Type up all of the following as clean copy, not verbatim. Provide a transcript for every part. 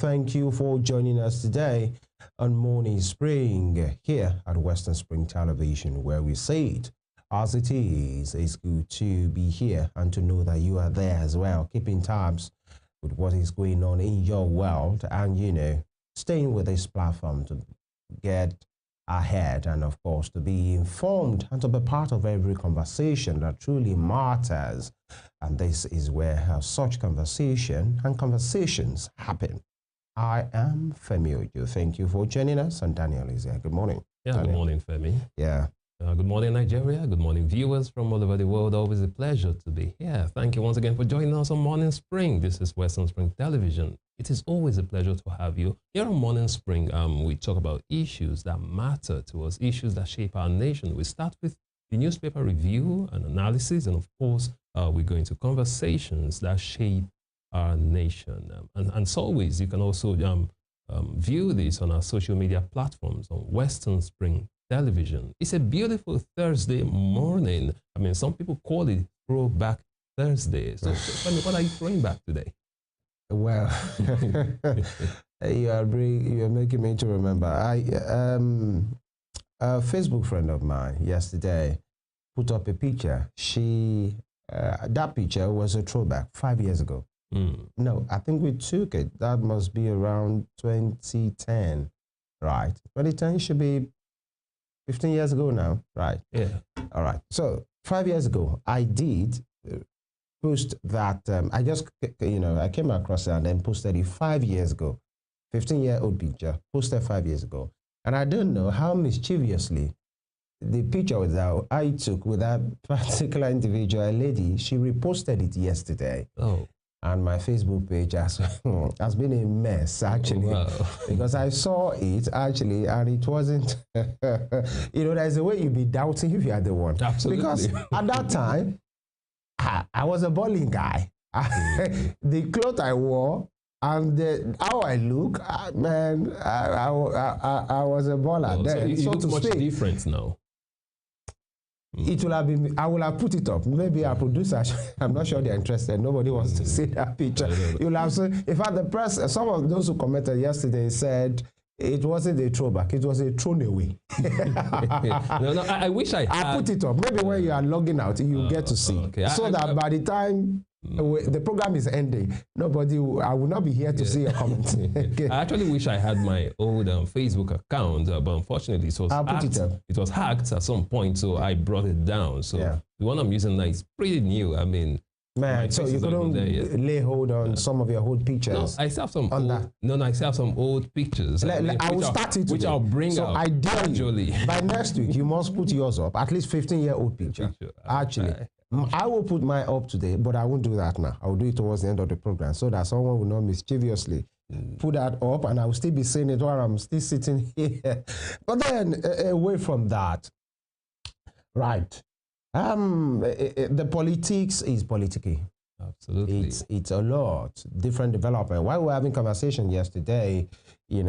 Thank you for joining us today on Morning Spring here at Western Spring Television, where we say it as it is. It's good to be here and to know that you are there as well, keeping tabs with what is going on in your world and, staying with this platform to get ahead and, of course, to be informed and to be part of every conversation that truly matters. And this is where such conversation and conversations happen. I am Femi Ojo. Thank you for joining us. And Daniel is here. Good morning. Yeah, Daniel. Good morning, Femi. Yeah. Good morning, Nigeria. Good morning, viewers from all over the world. Always a pleasure to be here. Thank you once again for joining us on Morning Spring. This is Western Spring Television. It is always a pleasure to have you. Here on Morning Spring, we talk about issues that matter to us, issues that shape our nation. We start with the newspaper review and analysis, and of course, we go into conversations that shape our nation. And as always, you can also view this on our social media platforms on Western Spring Television. It's a beautiful Thursday morning. I mean, some people call it Throwback Thursday. So tell me, what are you throwing back today? Well, you are making me to remember. A Facebook friend of mine yesterday put up a picture. That picture was a throwback 5 years ago. No, I think we took it. That must be around 2010, right? 2010 should be 15 years ago now, right? Yeah. All right. So 5 years ago, I did post that. I just, I came across it and then posted it 5 years ago. 15-year-old picture, posted 5 years ago. And I don't know how mischievously the picture that I took with that particular individual, a lady, she reposted it yesterday. Oh. And my Facebook page has been a mess, actually, because I saw it, actually, and it wasn't, there's a way you'll be doubting if you are the one. Absolutely. Because at that time, I was a bowling guy. The clothes I wore and how I look, man, I was a baller then. So you look much different now. It will have been, I will have put it up. Maybe our producer, I'm not sure they're interested. Nobody wants to see that picture. You'll have seen, in fact, the press, some of those who commented yesterday said it wasn't a throwback, it was a thrown away. No, I wish I had. I put it up. Maybe when you are logging out, you get to see. Okay. So that by the time the program is ending, I will not be here to see your comments. Okay. I actually wish I had my old Facebook account, but unfortunately it was hacked at some point, so I brought it down. So the one I'm using now is pretty new. I mean, man, so you couldn't lay hold on some of your old pictures? No, I still have some I still have some old pictures. I will start it today. Which I'll bring out I dare gradually. By next week, you must put yours up, at least 15-year-old picture. Actually. I will put mine up today, but I won't do that now. I will do it towards the end of the program so that someone will not mischievously put that up, and I will still be saying it while I'm still sitting here. But then, away from that, right, the politics is politicking. Absolutely. It's a lot, different development. While we were having conversation yesterday,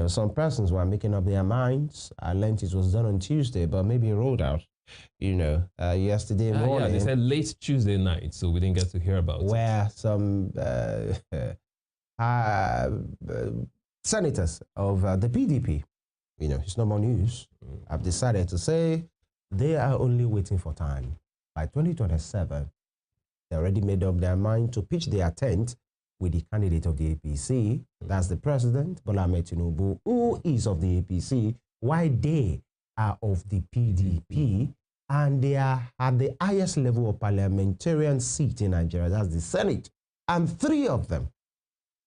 some persons were making up their minds. I learned it was done on Tuesday, but maybe rolled out. Yesterday morning. Yeah, they said late Tuesday night, so we didn't get to hear about where some senators of the PDP, it's no more news, have decided to say they are only waiting for time. By 2027, they already made up their mind to pitch their tent with the candidate of the APC. That's the president, Bola Ahmed Tinubu, who is of the APC, while they are of the PDP. And they are at the highest level of parliamentarian seat in Nigeria, that's the Senate. And 3 of them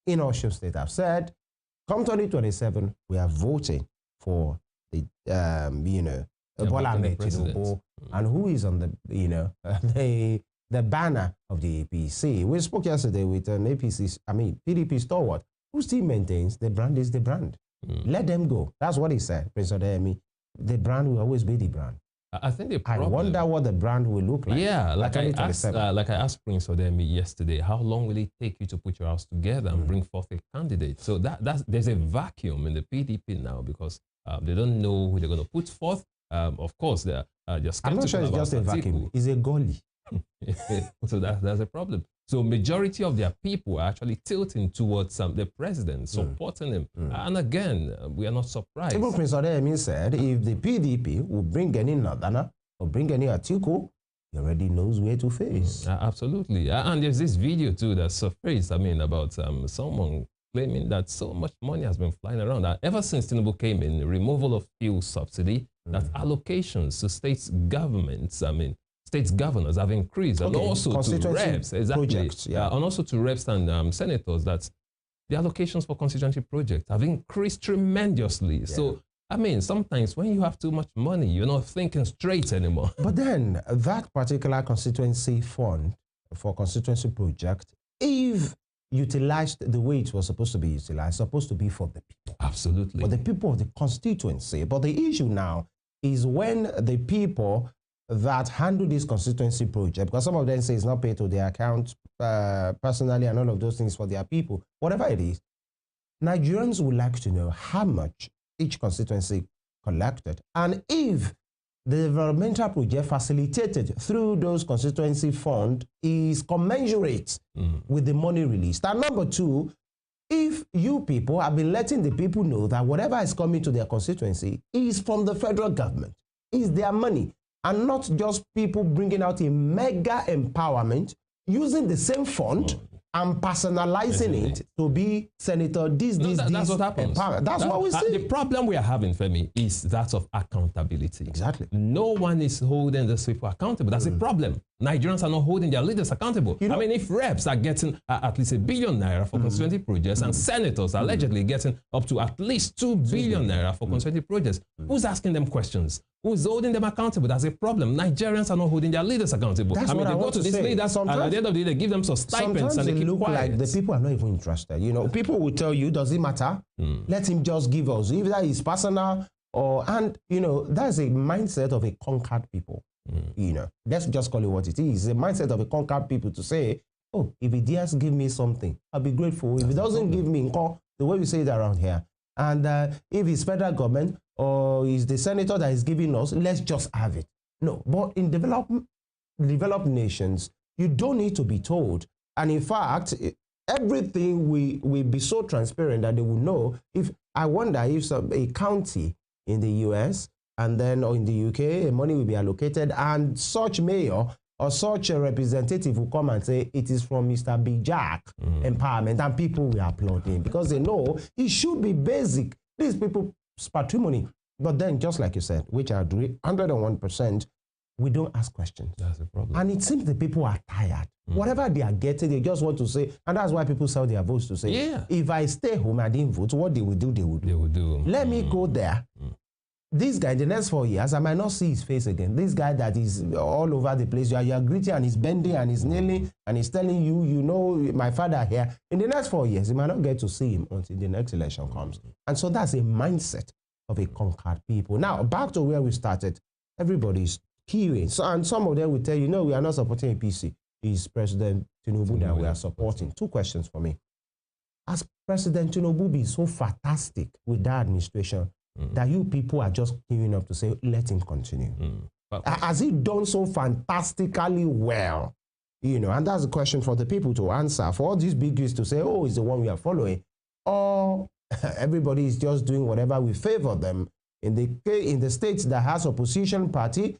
in Osun State have said, come 2027, we are voting for the, Bola Ahmed Tinubu, and who is on the, the banner of the APC. We spoke yesterday with an PDP stalwart who still maintains the brand is the brand. Let them go. That's what he said, Prince Odeyemi. The brand will always be the brand. I think the problem, I wonder what the brand will look like. Yeah, like I asked Prince Odeyemi yesterday, how long will it take you to put your house together and bring forth a candidate? So there's a vacuum in the PDP now because they don't know who they're going to put forth. Of course, they're just. I'm not sure it's just a vacuum. It's a gully. So that's a problem. So majority of their people are actually tilting towards the president, supporting him. And again, we are not surprised. Even Prince Odeyemi said if the PDP will bring any Nadana or bring any Atiku, he already knows where to face. Absolutely. And there's this video too that surfaced, about someone claiming that so much money has been flying around that ever since Tinubu came in, removal of fuel subsidy, that allocations to state governments, state governors have increased, and also to reps, projects, and also to reps and senators, that the allocations for constituency projects have increased tremendously. Yeah. So, sometimes when you have too much money, you're not thinking straight anymore. But then that particular constituency fund for constituency project, if utilized the way it was supposed to be utilized, supposed to be for the people. Absolutely. For the people of the constituency. But the issue now is when the people that handle this constituency project, because some of them say it's not paid to their account personally and all of those things for their people, whatever it is, Nigerians would like to know how much each constituency collected, and if the developmental project facilitated through those constituency fund is commensurate with the money released. And number two, if you people have been letting the people know that whatever is coming to their constituency is from the federal government, is their money, and not just people bringing out a mega empowerment using the same fund and personalizing it to be senator, this. That's what happens. That's what we see. The problem we are having, Femi, is that of accountability. Exactly. No one is holding these people accountable. That's the problem. Nigerians are not holding their leaders accountable. If reps are getting at least ₦1 billion for constituency projects, and senators are allegedly getting up to at least ₦2 billion for constituency projects, who's asking them questions? Who's holding them accountable? That's a problem. Nigerians are not holding their leaders accountable. That's they go to these leaders, and at the end of the day, they give them some stipends and they keep look quiet. Like the people are not even interested. People will tell you, does it matter? Let him just give us. If that is personal, that's a mindset of a conquered people. Let's just call it what it is. It's a mindset of a conquered people to say, oh, if he dares give me something, I'll be grateful. If he doesn't give me, the way we say it around here, and if it's federal government or is the senator that is giving us, let's just have it. No, but in developed nations, you don't need to be told. And in fact, everything will be so transparent that they will know. I wonder if a county in the US and then or in the UK, money will be allocated, and such mayor or such a representative will come and say it is from Mr. Big Jack empowerment, and people will applaud him because they know it should be basic. These people's patrimony. But then, just like you said, which I agree, 101%, we don't ask questions. That's the problem. And it seems the people are tired. Whatever they are getting, they just want to say, and that's why people sell their votes to say, if I stay home, I didn't vote, what they will do, they will do. They will do. Let me go there. This guy, the next 4 years, I might not see his face again. This guy that is all over the place, you are greeting and he's bending and he's kneeling and he's telling you, my father here. In the next 4 years, you might not get to see him until the next election comes. And so that's a mindset of a conquered people. Now, back to where we started. Everybody's queuing. So, and some of them will tell you, no, we are not supporting APC. It's President Tinubu that we are supporting. 2 questions for me. Has President Tinubu been so fantastic with that administration that you people are just queuing up to say, let him continue? Has he done so fantastically well? And that's the question for the people to answer. For all these big to say, oh, it's the one we are following. Or everybody is just doing whatever we favor them. In the states that has opposition party,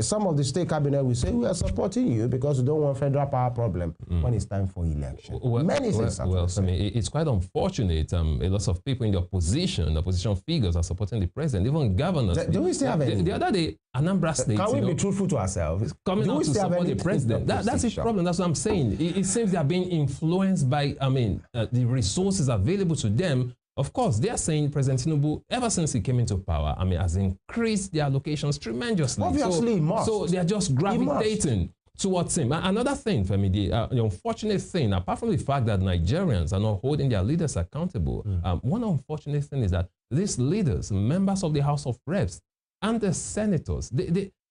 some of the state cabinet will say, we are supporting you because we don't want federal power problem when it's time for election. It's quite unfortunate. A lot of people in the opposition figures are supporting the president, even governors. Do we still have any? The other day, Anambra State. Can we be truthful to ourselves? Coming out to support the president. That's his problem. That's what I'm saying. It seems they are being influenced by, the resources available to them. Of course, they are saying President Tinubu, ever since he came into power, has increased their allocations tremendously. Obviously, so they are just gravitating towards him. Another thing, for me, the unfortunate thing, apart from the fact that Nigerians are not holding their leaders accountable, one unfortunate thing is that these leaders, members of the House of Reps and the senators,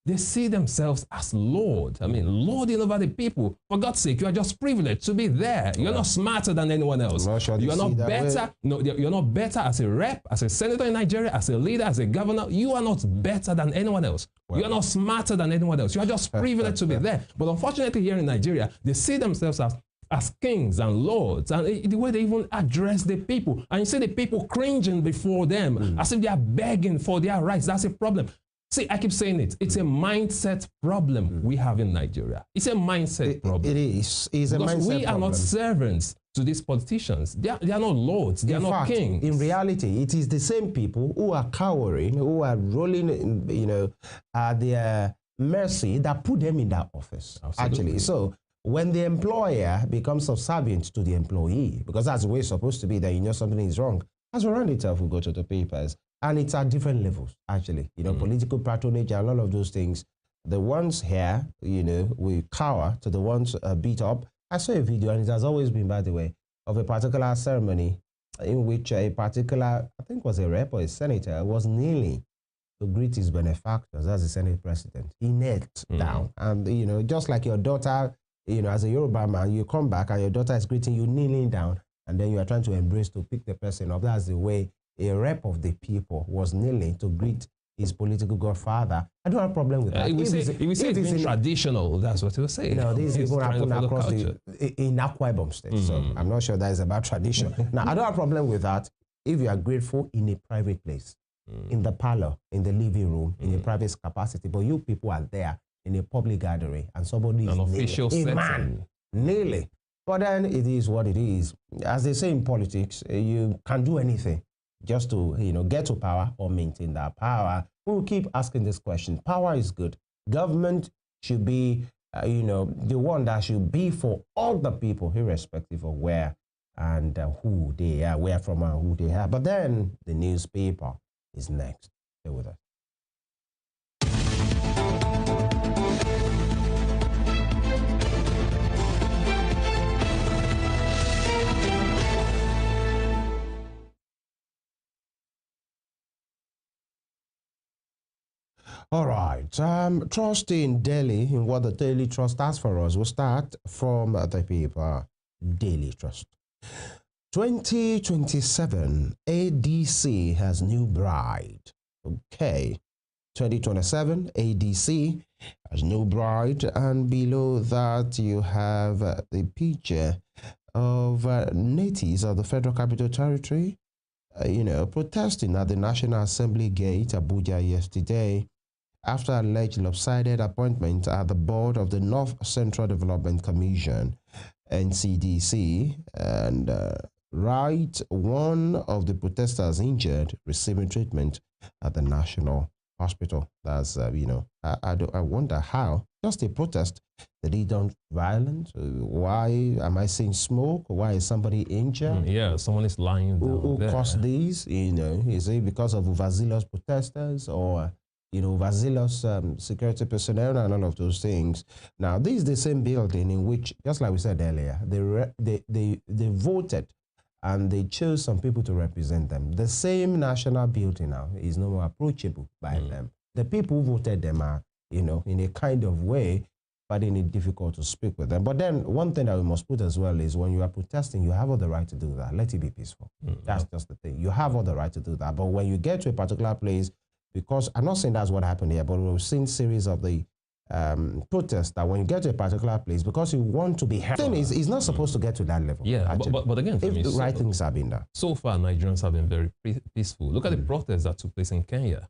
they see themselves as Lord. I mean, lording over the people. For God's sake, you are just privileged to be there. You're not smarter than anyone else. You are not better. No, you're not better as a rep, as a senator in Nigeria, as a leader, as a governor. You are not better than anyone else. You are not smarter than anyone else. You are just privileged to be there. But unfortunately, here in Nigeria, they see themselves as kings and lords, and the way they even address the people. And you see the people cringing before them as if they are begging for their rights. That's a problem. See, I keep saying it. It's a mindset problem we have in Nigeria. It's a mindset problem. It is. It's a mindset problem. We are not servants to these politicians. They are not lords. They are not kings. In reality, it is the same people who are cowering, who are rolling, at their mercy that put them in that office. Absolutely. Actually, so when the employer becomes subservient to the employee, because that's the way it's supposed to be, that you know something is wrong, as around itself will go to the papers. And it's at different levels, actually. Political patronage and all of those things. The ones here, we cower to the ones beat up. I saw a video, and it has always been, by the way, of a particular ceremony in which a particular, I think it was a rep or a senator, was kneeling to greet his benefactors as the Senate president. He knelt down. And, just like your daughter, as a Yoruba man, you come back and your daughter is greeting you kneeling down, and then you are trying to embrace to pick the person up. That's the way a rep of the people was kneeling to greet his political godfather. I don't have a problem with that. If we say it's traditional, that's what he was saying. This is going to happen across in Akwa Ibom State. So I'm not sure that is about tradition. Now, I don't have a problem with that if you are grateful in a private place, in the parlor, in the living room, in a private capacity. But you people are there in a public gathering and somebody is official setting. Man, kneeling. But then it is what it is. As they say in politics, you can do anything just to, get to power or maintain that power. We'll keep asking this question. Power is good. Government should be, the one that should be for all the people, irrespective of where and who they are, where from and who they are. But then the newspaper is next. Stay with us. All right. Trust in Delhi, in what the Daily Trust has for us. We'll start from the paper Daily Trust. 2027 ADC has new bride. Okay. 2027 ADC has new bride, and below that you have the picture of natives of the Federal Capital Territory, protesting at the National Assembly Gate, Abuja, yesterday, after alleged lopsided appointment at the board of the North Central Development Commission, NCDC, and one of the protesters injured receiving treatment at the National Hospital. That's, I wonder how, just a protest, that he done violence. Why am I seeing smoke? Why is somebody injured? Yeah, someone is lying down Who caused these? Is it because of overzealous protesters or overzealous security personnel and all of those things? Now, this is the same building in which, just like we said earlier, they voted and they chose some people to represent them. The same national building now is no more approachable by them. The people who voted them are, in a kind of way, finding it difficult to speak with them. But then one thing that we must put as well is when you are protesting, you have all the right to do that. Let it be peaceful. That's just the thing. You have all the right to do that. But when you get to a particular place, because I'm not saying that's what happened here, but we've seen series of the protests that when you get to a particular place, because you want to be heard, the thing is, it's not supposed to get to that level. Yeah, but again, if the right things have been done. So far, Nigerians have been very peaceful. Look at the protests that took place in Kenya.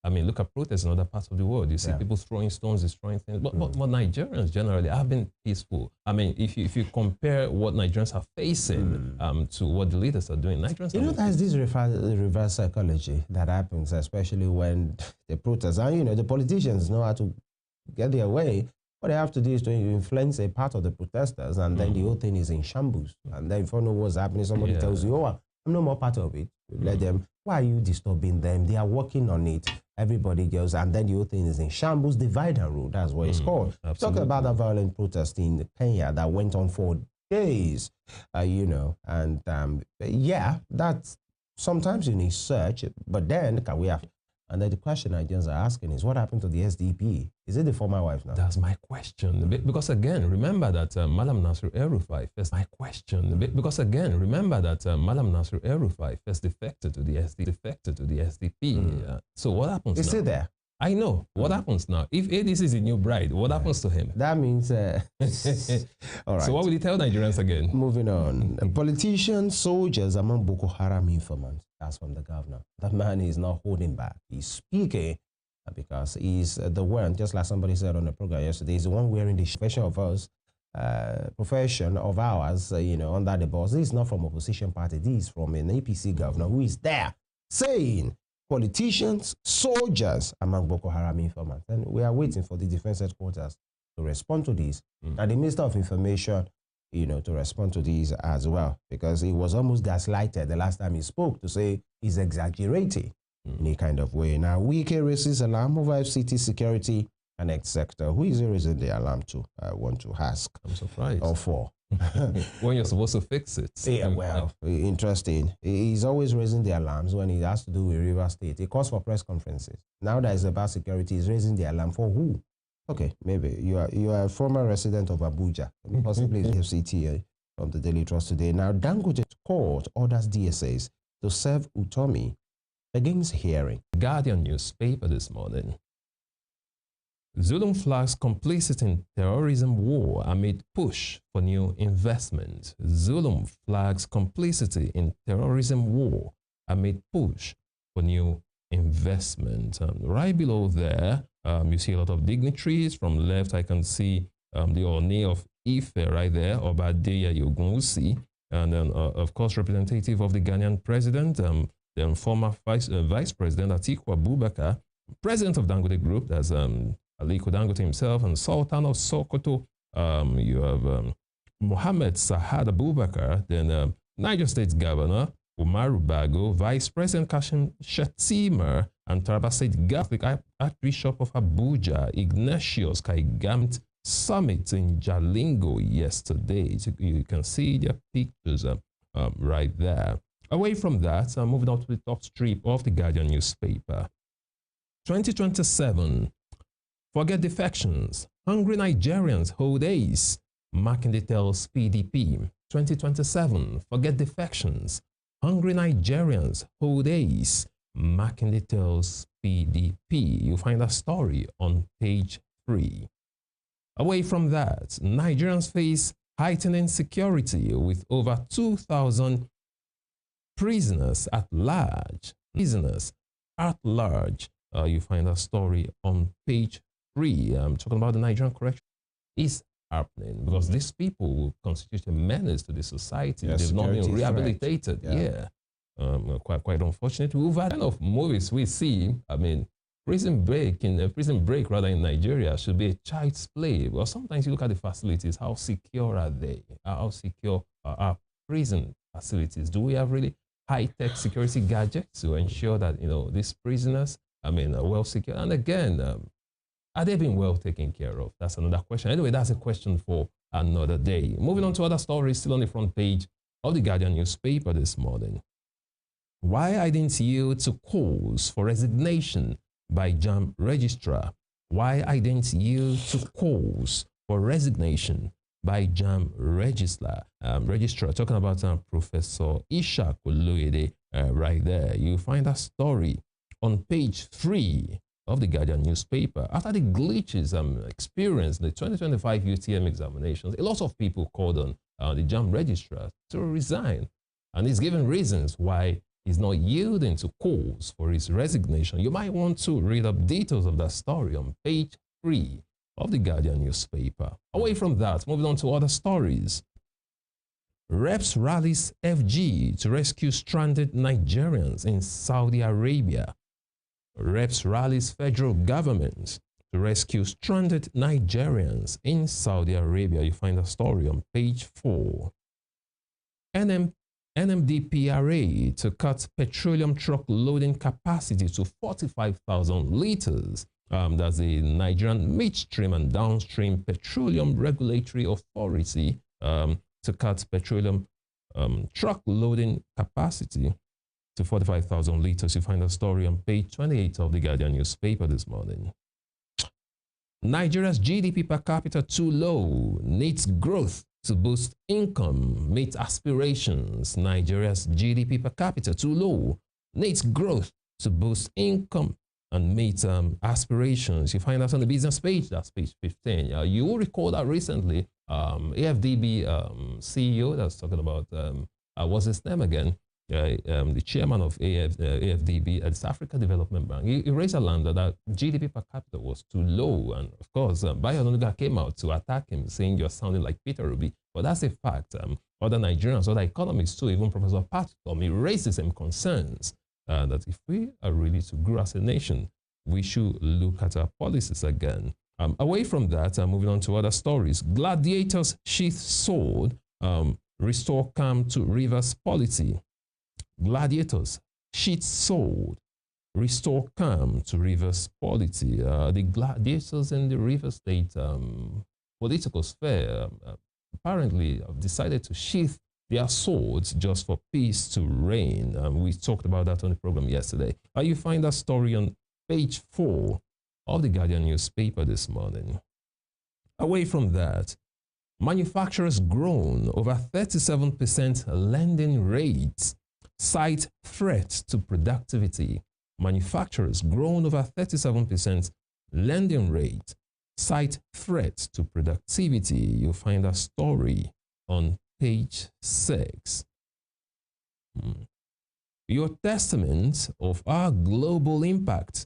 I mean, look at protests in other parts of the world. You see people throwing stones, destroying things. But Nigerians generally have been peaceful. I mean, if you compare what Nigerians are facing to what the leaders are doing, Nigerians there's this reverse psychology that happens, especially when the protests, and the politicians know how to get their way. What they have to do is to influence a part of the protesters, and then the whole thing is in shambles. And then if you know what's happening, somebody tells you, I'm no more part of it. Let them. Why are you disturbing them? They are working on it. Everybody goes, and then the whole thing is in shambles. Divide and rule. That's what it's called. Talking about that violent protest in Kenya that went on for days, and that's sometimes you need search, but then can we have And then the question Nigerians are asking is, what happened to the SDP? Is it the former wife now? That's my question. Because again, remember that Malam Nasir El-Rufai first. My question. Because again, remember that Malam Nasir El-Rufai first defected to the SDP. So what happens now? Is it there? I know. What happens now? If ADC is a new bride, what happens to him? That means, all right. So what will you tell Nigerians again? Moving on. Politicians, soldiers among Boko Haram informants. That's from the governor. That man is not holding back. He's speaking because he's the one, just like somebody said on the program yesterday, he's the one wearing the profession of ours, under the boss. This is not from opposition party. This is from an APC governor who is there saying politicians, soldiers among Boko Haram informants. And we are waiting for the defense headquarters to respond to this. And the Minister of Information, to respond to these as well, because he was almost gaslighted the last time he spoke to say he's exaggerating in a kind of way. Now, Wike raises alarm over FCT security and X sector. Who is he raising the alarm to? I want to ask. I'm surprised. Or for? When you're supposed to fix it. Yeah, well, interesting. He's always raising the alarms when it has to do with River State. He calls for press conferences. Now that it's about security, he's raising the alarm for who? Okay, maybe you are a former resident of Abuja, possibly FCT from the Daily Trust today. Now, Dangote court orders DSAs to serve Utomi against hearing. Guardian newspaper this morning. Zulum flags complicit in terrorism war amid push for new investment. Zulum flags complicity in terrorism war amid push for new investment. Right below there, you see a lot of dignitaries. From left, I can see the Oni of Ife right there, Obadeya Yogunwusi, and then, of course, representative of the Ghanaian president, then former vice president Atiku Abubakar, president of Dangote Group, that's Aliko Dangote himself, and Sultan of Sokoto. You have Mohammed Sahad Abubakar, then Niger State Governor Umaru Bago, Vice President Kashim Shettima, and Taraba State Catholic Archbishop of Abuja, Ignatius Kaigamt, summit in Jalingo yesterday. So you can see their pictures right there. Away from that, moving on to the top strip of the Guardian newspaper. 2027, forget defections. Hungry Nigerians hold ace. Makinde tells PDP. 2027, forget defections. Hungry Nigerians hold ace. Makinde tells PDP. You find that story on page 3. Away from that, Nigerians face heightening security with over 2,000 prisoners at large. Prisoners at large. You find that story on page 3. I'm talking about the Nigerian correction is happening because these people will constitute a menace to the society. Yeah, they've not been security rehabilitated. threat. Yeah. Quite unfortunate. We've had kind of movies we see. I mean, prison break in Nigeria should be a child's play. Well, sometimes you look at the facilities. How secure are they? How secure are our prison facilities? Do we have really high-tech security gadgets to ensure that these prisoners, are well secured? And again, are they being well taken care of? That's another question. Anyway, that's a question for another day. Moving on to other stories, still on the front page of the Guardian newspaper this morning. Why I didn't yield to calls for resignation by JAMB registrar. Why I didn't yield to calls for resignation by JAMB registrar. Talking about Professor Ishak Oluyede right there. You find that story on page 3 of the Guardian newspaper. After the glitches experienced in the 2025 UTM examinations, a lot of people called on the JAMB registrar to resign. And he's given reasons why he's not yielding to calls for his resignation. You might want to read up details of that story on page 3 of the Guardian newspaper. Away from that, moving on to other stories. Reps rallies FG to rescue stranded Nigerians in Saudi Arabia. Reps rallies federal government to rescue stranded Nigerians in Saudi Arabia. You find the story on page 4. NMDPRA to cut petroleum truck loading capacity to 45,000 liters. That's the Nigerian Midstream and Downstream Petroleum Regulatory Authority to cut petroleum truck loading capacity to 45,000 liters. You find a story on page 28 of the Guardian newspaper this morning. Nigeria's GDP per capita too low, needs growth to boost income, meet aspirations. Nigeria's GDP per capita too low, needs growth to boost income and meet aspirations. You find that on the business page, that's page 15. You will recall that recently, AFDB CEO that's talking about, what's his name again? The chairman of AFDB at South Africa Development Bank, he raised a land that GDP per capita was too low. And of course, Bayo Onanuga came out to attack him, saying you're sounding like Peter Obi. But that's a fact. Other Nigerians, other economists too, even Professor Pat Tommy raised the same concerns that if we are really to grow as a nation, we should look at our policies again. Away from that, moving on to other stories. Gladiators sheath sword, restore calm to Rivers polity. Gladiators sheath sword, restore calm to Rivers polity. The gladiators in the Rivers State political sphere apparently have decided to sheath their swords just for peace to reign. We talked about that on the program yesterday. You find that story on page 4 of the Guardian newspaper this morning. Away from that, manufacturers grown over 37% lending rates, cite threat to productivity. Manufacturers grown over 37% lending rate, cite threat to productivity. You'll find a story on page 6. Your testament of our global impact.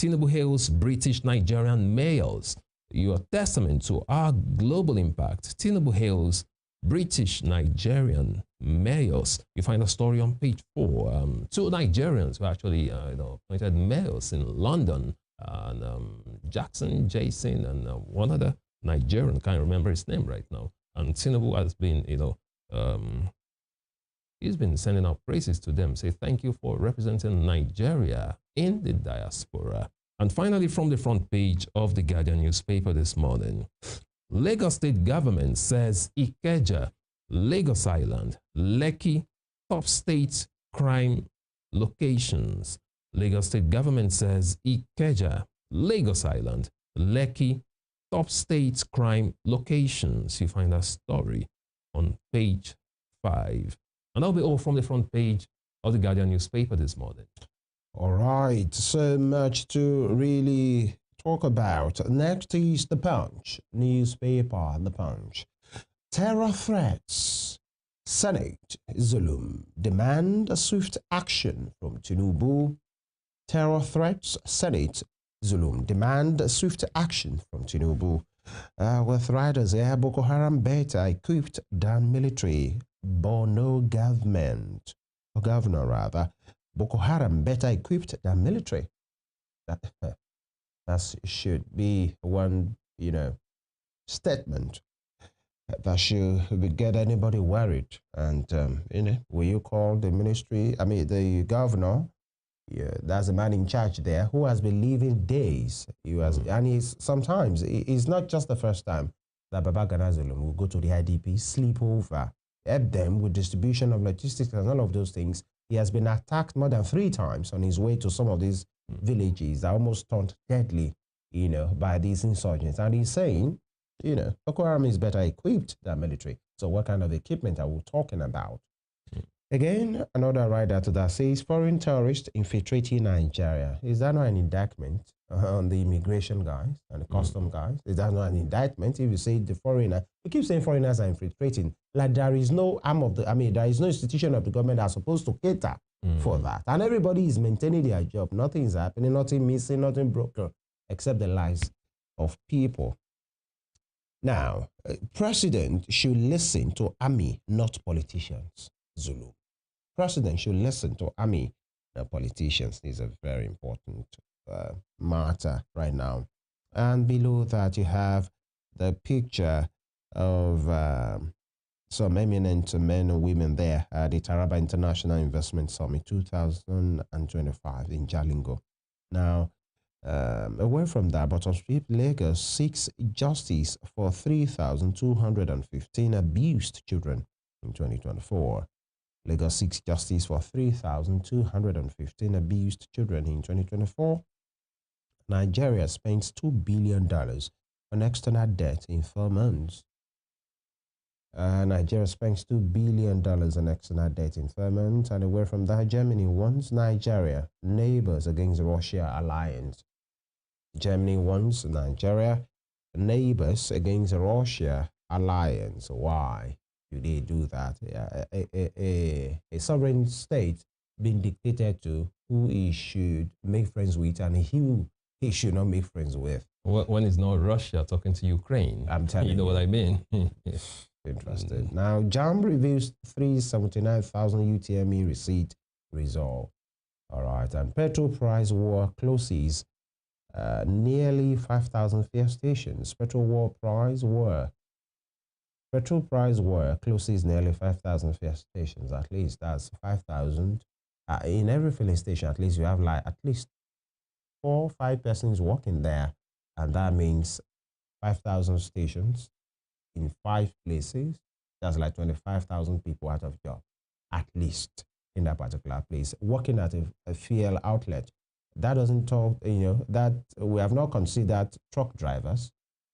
Tinubu hails British Nigerian mayors. Your testament to our global impact. Tinubu hails British Nigerian mayors. You find a story on page 4. 2 Nigerians were actually appointed mayors in London. And Jackson, Jason, and one other Nigerian, can't remember his name right now. And Tinubu has been, he's been sending out praises to them, say thank you for representing Nigeria in the diaspora. And finally, from the front page of the Guardian newspaper this morning, Lagos State government says Ikeja, Lagos Island, Lekki, top state crime locations. Lagos State government says Ikeja, Lagos Island, Lekki, top state crime locations. You find that story on page 5. And that'll be all from the front page of the Guardian newspaper this morning. All right, so much to really talk about. Next is The Punch newspaper, The Punch. Terror threats. Senate Zulum demand swift action from Tinubu. Terror threats. Senate Zulum demand swift action from Tinubu. With riders here, Boko Haram better equipped than military. Borno government, or governor rather, Boko Haram better equipped than military. That should be one, statement that should get anybody worried. And, will you call the ministry, the governor, that's the man in charge there who has been living days. And sometimes, it's not just the first time that Baba Gana Zulum will go to the IDP, sleep over, help them with distribution of logistics and all of those things. He has been attacked more than 3 times on his way to some of these villages that almost turned deadly, by these insurgents. And he's saying, Boko Haram is better equipped than military. So what kind of equipment are we talking about? Again, another writer to that says, foreign terrorists infiltrating Nigeria. Is that not an indictment on the immigration guys and the custom guys? Is that not an indictment if you say the foreigner? We keep saying foreigners are infiltrating. Like there is no arm of the, there is no institution of the government that's supposed to cater for that. And everybody is maintaining their job. Nothing is happening, nothing missing, nothing broken, except the lives of people. Now, president should listen to army, not politicians. Zulu. President should listen to army, not politicians. This is a very important matter right now. And below that, you have the picture of some eminent men and women there at the Taraba International Investment Summit 2025 in Jalingo. Now, away from that, Bottom Street, Lagos seeks justice for 3,215 abused children in 2024. Lagos seeks justice for 3,215 abused children in 2024. Nigeria spends $2 billion on external debt in 4 months. Nigeria spends $2 billion on external debt in 4 months. And away from that, Germany warns Nigeria neighbors against Russia alliance. Germany warns Nigeria neighbors against Russia alliance. Why do they do that? A sovereign state being dictated to who he should make friends with and who he should not make friends with. When it's not Russia talking to Ukraine. I'm telling you. You know what I mean? Interested. Now, JAMB reveals 379,000 UTME receipt result. All right. And petrol price war closes nearly 5,000 fuel stations. Petrol price war closes nearly 5,000 fuel stations. At least that's 5,000. In every filling station, at least you have like at least 4 or 5 persons working there. And that means 5,000 stations in 5 places. That's like 25,000 people out of job, at least in that particular place, working at a fuel outlet. That doesn't talk, that we have not considered truck drivers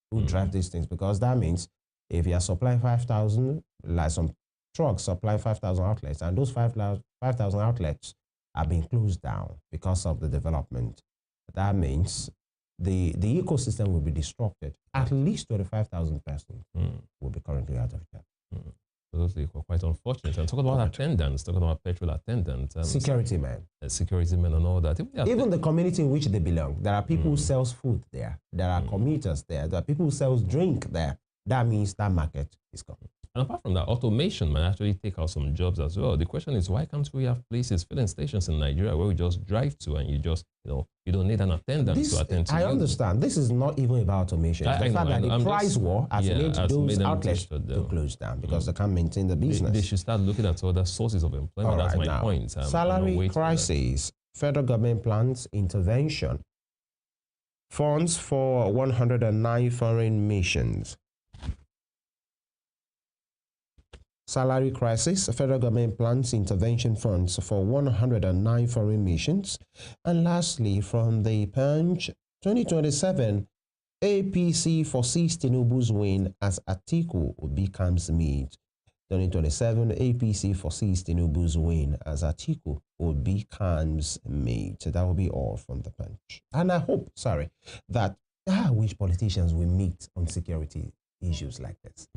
who drive these things, because that means if you are supplying 5,000, like some trucks supply 5,000 outlets, and those 5,000 outlets are being closed down because of the development, that means the ecosystem will be disrupted. At least 25,000 persons will be currently out of job. Those are quite unfortunate. And talking about attendants, talking about petrol attendants, security men, and all that. Even the community in which they belong, there are people who sells food there. There are commuters there. There are people who sells drink there. That means that market is gone. And apart from that, automation might actually take out some jobs as well. The question is, why can't we have places, filling stations in Nigeria where we just drive to and you just, you don't need an attendant to attend to you? I understand. This is not even about automation. The fact that the price war has made those outlets to close down because they can't maintain the business. They should start looking at other sources of employment. That's my point. Salary crisis. Federal government plans intervention. Funds for 109 foreign missions. Salary crisis, federal government plans intervention funds for 109 foreign missions. And lastly, from the Punch, 2027, APC foresees Tinubu's win as Atiku becomes mid. 2027, APC foresees Tinubu's win as Atiku becomes mid. So that will be all from the Punch. And I hope, that which politicians will meet on security issues like this.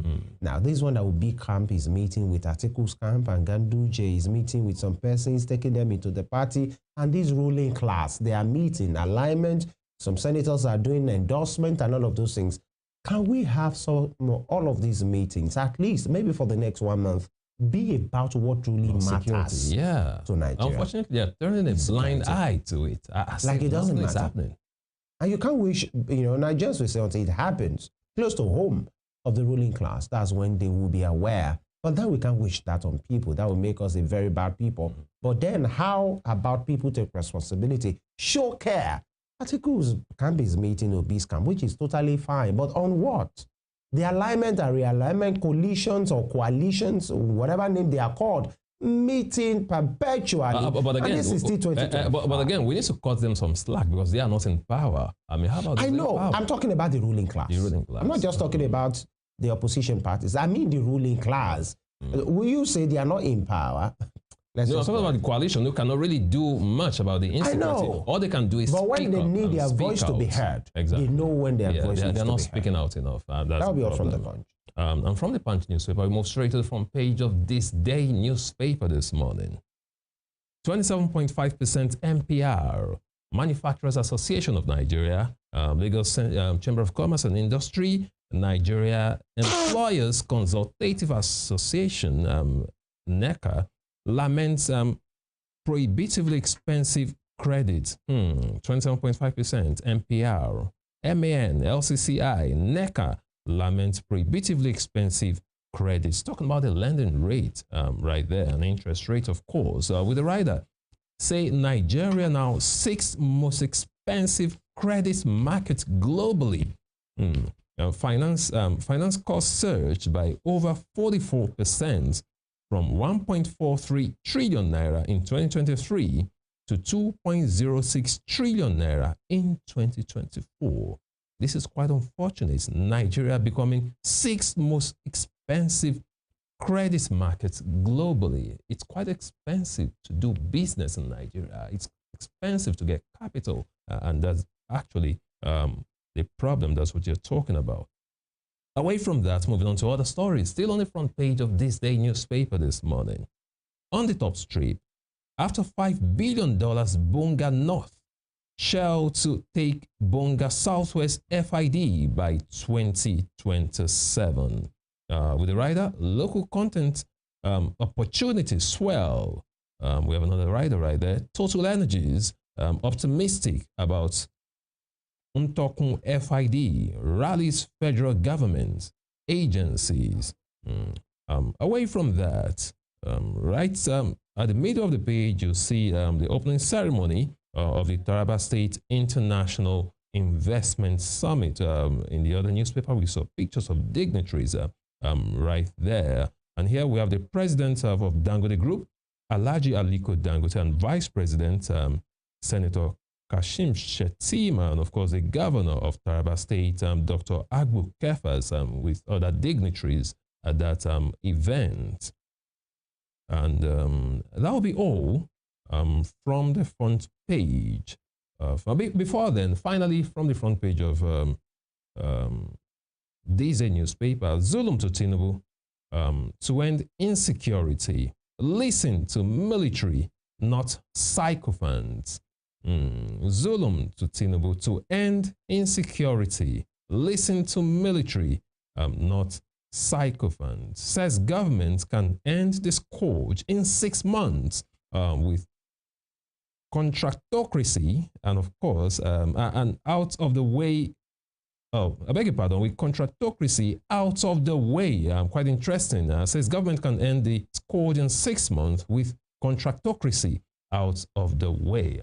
Now, this one that will be camp is meeting with Atiku's camp, and Ganduje is meeting with some persons, taking them into the party, and this ruling class, they are meeting alignment. Some senators are doing endorsement and all of those things. Can we have all of these meetings, at least maybe for the next 1 month, be about what really matters to Nigeria? Unfortunately, they're turning a blind eye to it. Like it doesn't matter. Happening. And you can't wish, Nigerians will say until it happens close to home of the ruling class, that's when they will be aware. But then we can't wish that on people. That will make us a very bad people. But then how about people take responsibility, show care? Atiku's camp is meeting Obi's camp, which is totally fine. But on what? The alignment and realignment coalitions or coalitions, or whatever name they are called, meeting perpetually. But again, and this is still 2025. but again, we need to cut them some slack because they are not in power. I mean, how about I know. I'm talking about the ruling class. The ruling class. I'm not just talking about the opposition parties. I mean the ruling class. Will you say they are not in power? I'm talking about the coalition who cannot really do much about the insecurity. I know. All they can do is but when they need their voice to be heard, they know when their voice needs to be heard. They're not speaking out enough. That will be all from the Punch. And from the Punch newspaper, we move straight to the front page of this day newspaper this morning. 27.5% MPR. Manufacturers Association of Nigeria, Lagos Chamber of Commerce and Industry, Nigeria Employers Consultative Association, NECA, laments prohibitively expensive credit. 27.5% MPR. MAN, LCCI, NECA laments prohibitively expensive credits. Talking about the lending rate right there, an interest rate, of course. With the rider, say Nigeria now 6th most expensive credit market globally. Finance costs surged by over 44% from 1.43 trillion naira in 2023 to 2.06 trillion naira in 2024. This is quite unfortunate. Nigeria becoming 6th most expensive credit market globally. It's quite expensive to do business in Nigeria. It's expensive to get capital, and that's actually the problem. That's what you're talking about. Away from that, moving on to other stories, still on the front page of this day newspaper this morning. On the top strip, after $5 billion, Bonga North shell to take Bonga Southwest FID by 2027. With the rider, local content opportunities swell. We have another rider right there. Total Energies, optimistic about Untokun FID, rallies federal government, agencies. Away from that, right at the middle of the page, you see the opening ceremony of the Taraba State International Investment Summit. In the other newspaper, we saw pictures of dignitaries right there. And here we have the president of Dangote Group, Alhaji Aliko Dangote, and vice president, Senator Kashim Shettima, and of course the governor of Taraba State, Dr. Agbu Kefas, with other dignitaries at that event. And that will be all from the front page. Before then, finally, from the front page of this newspaper, Zulum to Tinubu to end insecurity. Listen to military, not sycophants. Zulum to Tinubu to end insecurity. Listen to military, not sycophants. Says government can end the scourge in 6 months with contractocracy and, of course, and out of the way. Oh, I beg your pardon, with contractocracy out of the way. Quite interesting. Says government can end the scourge in 6 months with contractocracy out of the way.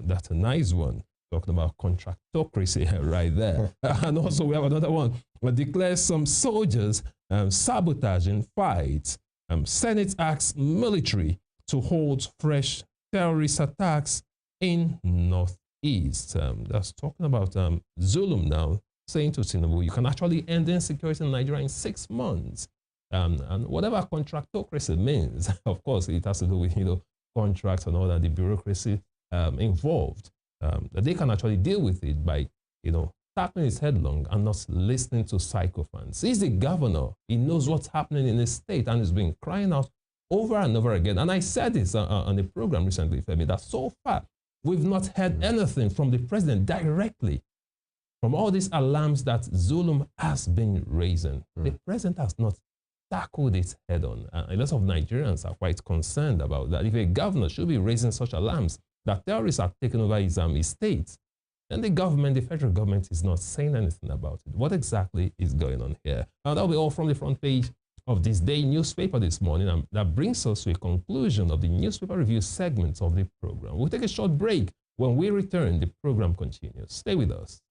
That's a nice one. Talking about contractocracy right there. And also we have another one. We declare some soldiers sabotaging fights. Senate asks military to hold fresh terrorist attacks in Northeast. That's talking about Zulum now, saying to Tinubu, you can actually end insecurity in Nigeria in 6 months. And whatever contractocracy means, of course, it has to do with, contracts and all that, the bureaucracy involved. That they can actually deal with it by, tackling his headlong and not listening to sycophants. He's the governor. He knows what's happening in his state and has been crying out over and over again. And I said this on the program recently, Femi, that so far we've not heard anything from the president directly from all these alarms that Zulum has been raising. The president has not tackled it head on. A lot of Nigerians are quite concerned about that. If a governor should be raising such alarms that terrorists are taking over his state, then the government, the federal government, is not saying anything about it. What exactly is going on here? And that'll be all from the front page of this day newspaper this morning. And that brings us to a conclusion of the newspaper review segment of the program. We'll take a short break. When we return, the program continues. Stay with us.